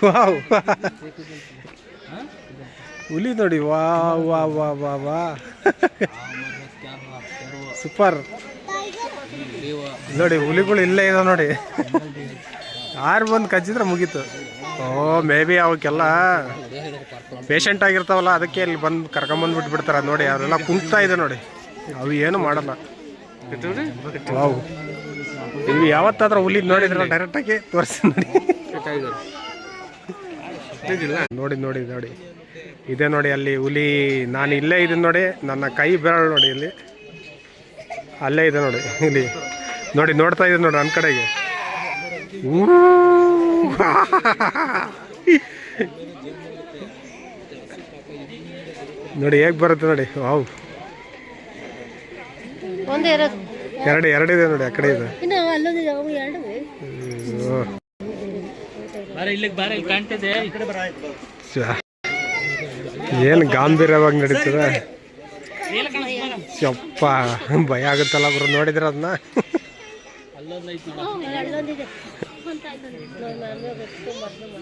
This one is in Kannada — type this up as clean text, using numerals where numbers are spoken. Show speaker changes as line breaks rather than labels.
ವಾವ್ ಹುಲಿ ನೋಡಿ ವಾ ವಾ ವಾ ವಾ ವಾ ಸೂಪರ್ ನೋಡಿ ಹುಲಿಗಳು ಇಲ್ಲೇ ಇದಾವೆ ನೋಡಿ. ಯಾರು ಬಂದು ಕಚ್ಚಿದ್ರೆ ಮುಗೀತು. ಓ ಮೇ ಬಿ ಅವಕ್ಕೆಲ್ಲ ಪೇಷಂಟ್ ಆಗಿರ್ತಾವಲ್ಲ, ಅದಕ್ಕೆ ಇಲ್ಲಿ ಬಂದು ಕರ್ಕೊಂಬಂದು ಬಿಟ್ಬಿಡ್ತಾರೆ ನೋಡಿ. ಅವರೆಲ್ಲ ಕುಂತಾ ಇದೆ ನೋಡಿ, ಅವು ಏನು ಮಾಡಲ್ಲ. ವಾವ್ ನೀವು ಯಾವತ್ತಾದ್ರೂ ಹುಲಿ ನೋಡಿದ್ರೆ ಡೈರೆಕ್ಟಾಗಿ ತೋರಿಸಿ ನೋಡಿ. ನೋಡಿ ನೋಡಿ ನೋಡಿ ಇದೆ ನೋಡಿ ಅಲ್ಲಿ ಹುಲಿ. ನಾನು ಇಲ್ಲೇ ಇದೀನಿ ನೋಡಿ, ನನ್ನ ಕೈ ಬೆರಳು ನೋಡಿ ಇಲ್ಲಿ ಅಲ್ಲೇ ಇದೆ ನೋಡಿ. ಇಲ್ಲಿ ನೋಡಿ ನೋಡ್ತಾ ಇದ್ದೀನಿ ನೋಡಿ ನನ್ನ ಕಡೆಗೆ. ನೋಡಿ ಹೇಗೆ ಬರುತ್ತೆ ನೋಡಿ. ವಾವ್ ಎರಡಿದೆ ನೋಡಿ, ಆ ಕಡೆ ಇದೆ. ಏನು ಗಾಂಭೀರ್ಯವಾಗಿ ನಡೀತದೆ. ಯಪ್ಪ ಭಯ ಆಗುತ್ತಲ್ಲ ಗುರು ನೋಡಿದ್ರೆ ಅದನ್ನ.